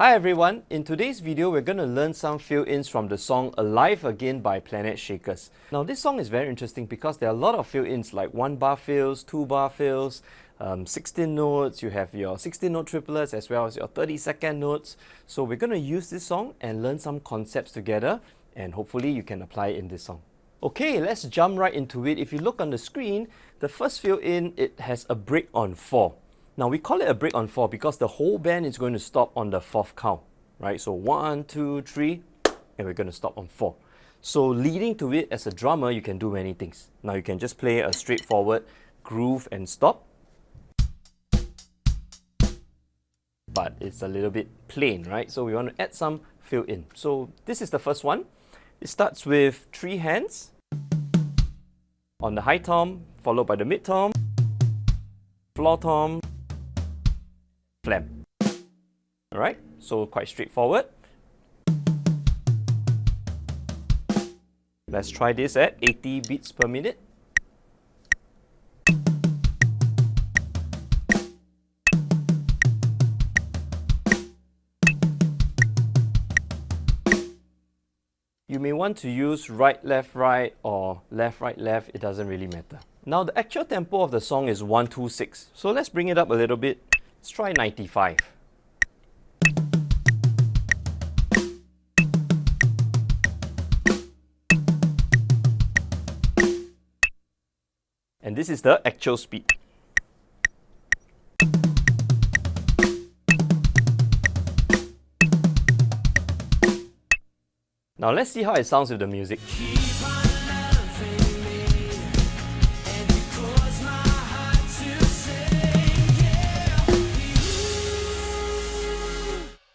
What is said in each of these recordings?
Hi everyone, in today's video we're going to learn some fill-ins from the song Alive Again by Planetshakers. Now this song is very interesting because there are a lot of fill-ins like 1-bar fills, 2-bar fills, 16 notes, you have your 16-note triplets as well as your 30-second notes. So we're going to use this song and learn some concepts together and hopefully you can apply it in this song. Okay, let's jump right into it. If you look on the screen, the first fill-in, it has a break on 4. Now we call it a break on 4 because the whole band is going to stop on the 4th count, right? So 1, 2, 3, and we're going to stop on 4. So leading to it as a drummer, you can do many things. Now you can just play a straightforward groove and stop, but it's a little bit plain, right? So we want to add some fill in. So this is the first one. It starts with 3 hands on the high tom, followed by the mid tom, floor tom, flam. Alright, so quite straightforward. Let's try this at 80 beats per minute. You may want to use right, left, right or left, right, left, it doesn't really matter. Now the actual tempo of the song is 1-2-6. So let's bring it up a little bit. Let's try 95. And this is the actual speed. Now let's see how it sounds with the music.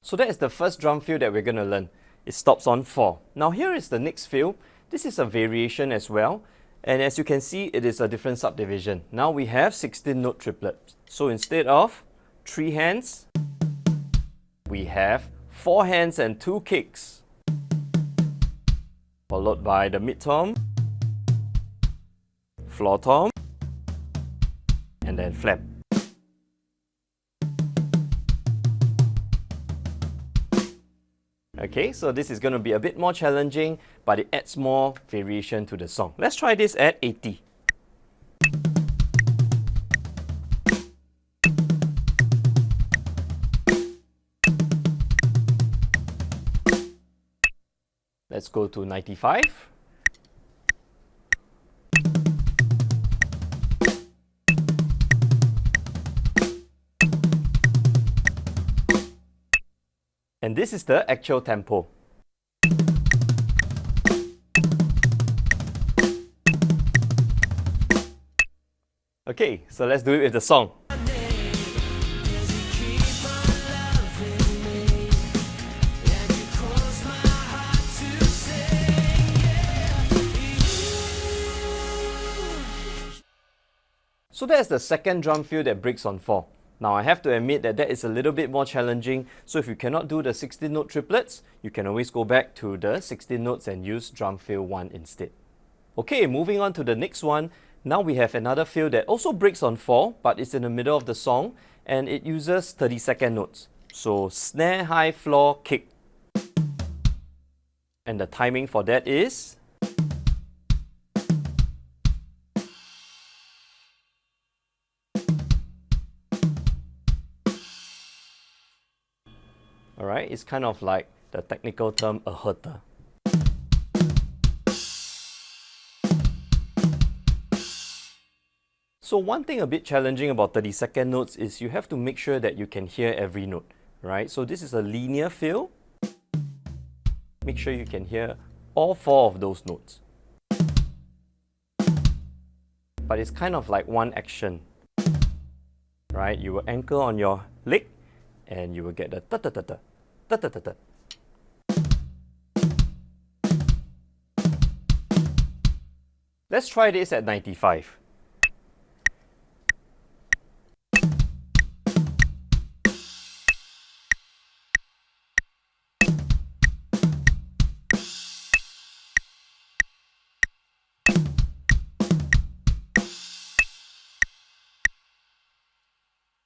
So that is the first drum fill that we're going to learn. It stops on 4. Now here is the next fill. This is a variation as well. And as you can see, it is a different subdivision. Now we have 16-note triplets. So instead of 3 hands, we have 4 hands and 2 kicks. Followed by the mid tom, floor tom, and then flam. Okay, so this is going to be a bit more challenging, but it adds more variation to the song. Let's try this at 80. Let's go to 95. And this is the actual tempo. Okay, so let's do it with the song. So that's the second drum fill that breaks on 4. Now I have to admit that is a little bit more challenging, so if you cannot do the 16-note triplets, you can always go back to the 16 notes and use drum fill 1 instead. Okay, moving on to the next one. Now we have another fill that also breaks on 4, but it's in the middle of the song, and it uses 30-second notes. So snare, high, floor, kick. And the timing for that is... Alright, it's kind of like the technical term a herter. So one thing a bit challenging about 30-second notes is you have to make sure that you can hear every note, right? So this is a linear fill. Make sure you can hear all 4 of those notes. But it's kind of like one action, right? You will anchor on your leg and you will get the ta-ta-ta-ta. Ta-ta-ta-ta. Let's try this at 95.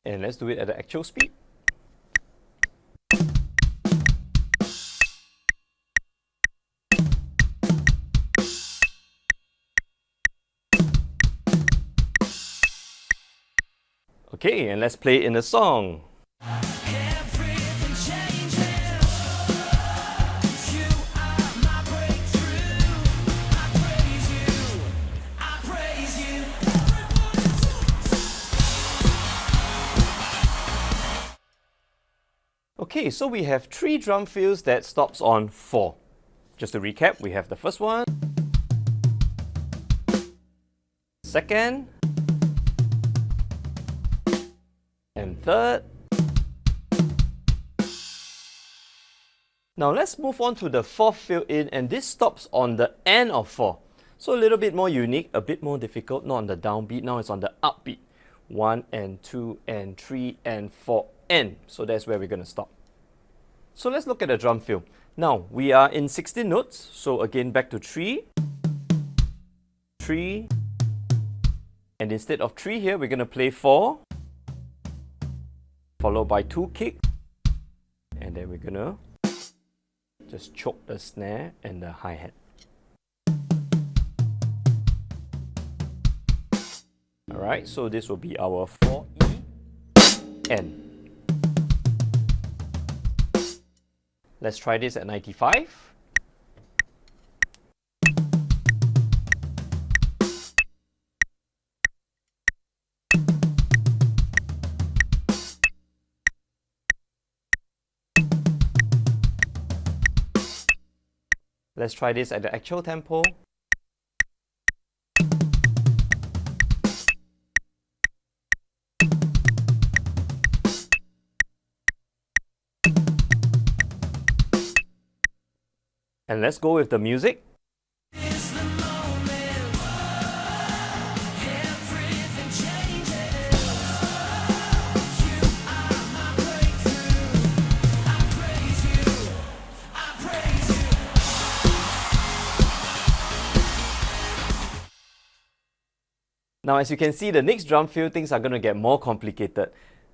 And let's do it at the actual speed. Okay, and let's play in the song. Everything changes. You are my breakthrough. I praise you. I praise you. Okay, so we have 3 drum fills that stops on 4. Just to recap, we have the first one, second, and third. Now let's move on to the 4th fill-in, and this stops on the end of 4. So a little bit more unique, a bit more difficult, not on the downbeat, now it's on the upbeat. 1 and 2 and 3 and 4 and. So that's where we're going to stop. So let's look at the drum fill. Now we are in 16 notes, so again back to 3, 3, and instead of 3 here, we're going to play 4, followed by 2 kick, and then we're going to just choke the snare and the hi-hat. Alright, so this will be our 4E N. Let's try this at 95. Let's try this at the actual tempo. And let's go with the music. It's the moment. Everything changes. You are my breakthrough. I praise you. I praise you. Now as you can see, the next drum fill, things are going to get more complicated.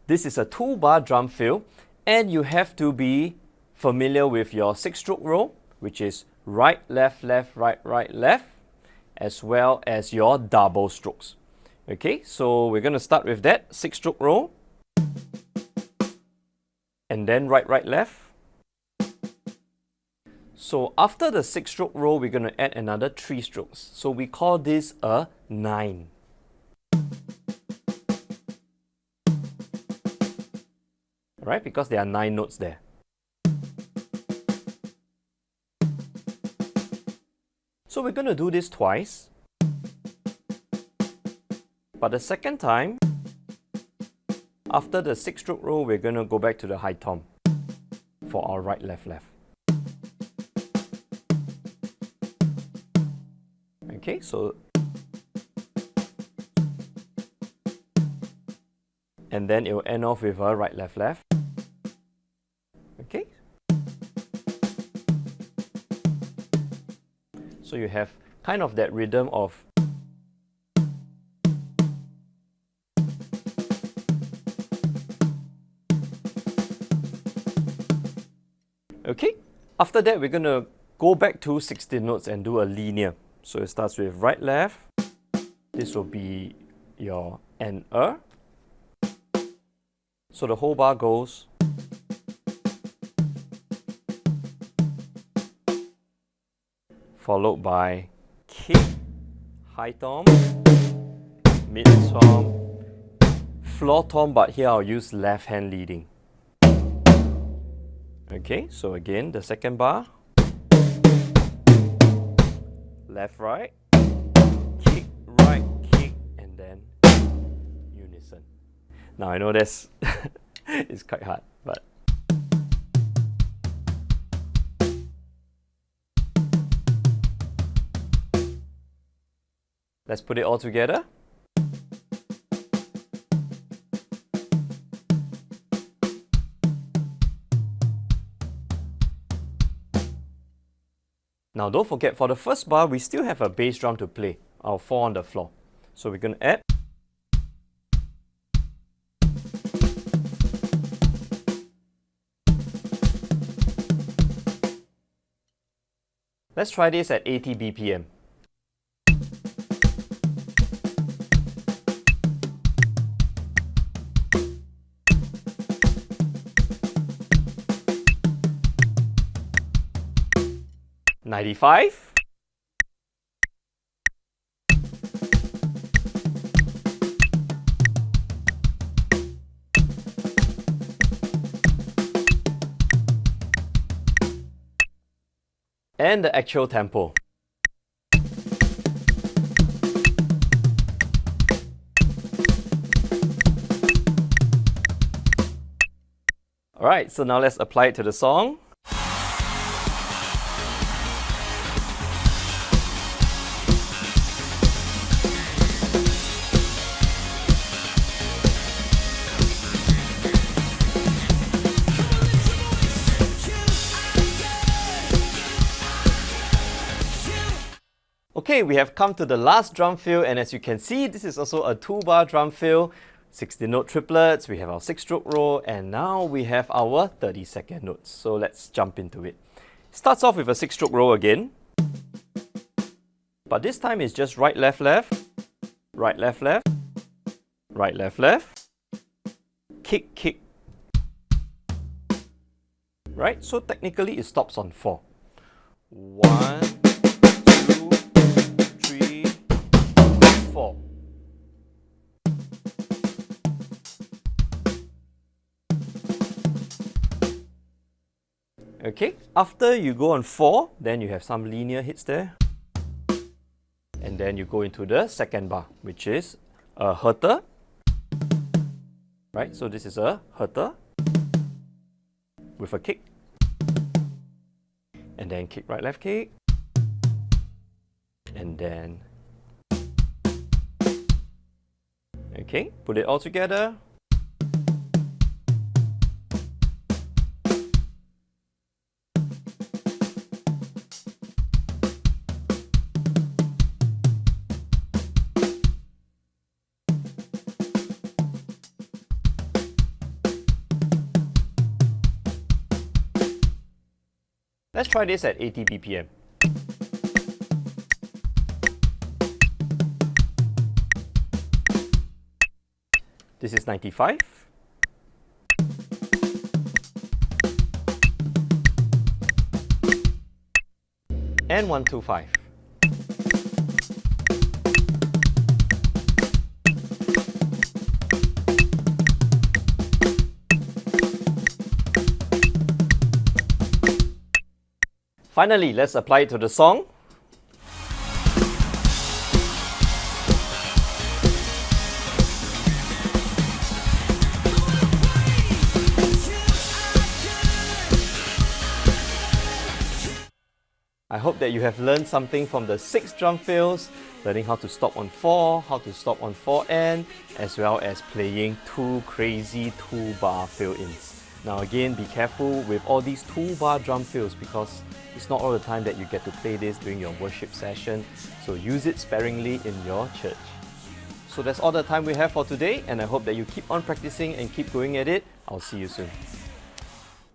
This is a 2-bar drum fill, and you have to be familiar with your 6-stroke roll, which is right, left, left, right, right, left, as well as your double strokes. Okay, so we're going to start with that 6-stroke roll, and then right, right, left. So after the 6-stroke roll, we're going to add another 3 strokes. So we call this a 9. Right, because there are 9 notes there. So we're going to do this twice. But the second time, after the 6-stroke roll, we're going to go back to the high tom for our right, left, left. Okay, so and then it will end off with a right, left, left. Okay. So you have kind of that rhythm of okay. After that, we're going to go back to 16 notes and do a linear. So it starts with right, left. This will be your N. So the whole bar goes followed by kick, high tom, mid tom, floor tom, but here I'll use left hand leading. Okay, so again, the second bar, left, right, kick, right, kick, and then unison. Now I know that's it's quite hard, but let's put it all together. Now don't forget, for the first bar, we still have a bass drum to play, our 4 on the floor. So we're going to add. Let's try this at 80 BPM. 95. And the actual tempo. Alright, so now let's apply it to the song. Okay, we have come to the last drum fill, and as you can see, this is also a 2-bar drum fill, 16-note triplets, we have our 6-stroke roll, and now we have our 30-second notes. So let's jump into it. Starts off with a 6-stroke roll again, but this time it's just right, left, left, right, left, left, right, left, left, kick, kick. Right, so technically it stops on 4. 1, 2, 3, 4. Okay, after you go on 4, then you have some linear hits there. And then you go into the second bar, which is a herter. Right, so this is a herter with a kick. And then kick, right, left, kick. And then... Okay, put it all together. Let's try this at 80 BPM. This is 95. And 125. Finally, let's apply it to the song. I hope that you have learned something from the 6 drum fills, learning how to stop on 4, how to stop on 4N, as well as playing 2 crazy 2-bar fill-ins. Now again, be careful with all these 2-bar drum fills because it's not all the time that you get to play this during your worship session, so use it sparingly in your church. So that's all the time we have for today, and I hope that you keep on practicing and keep going at it. I'll see you soon.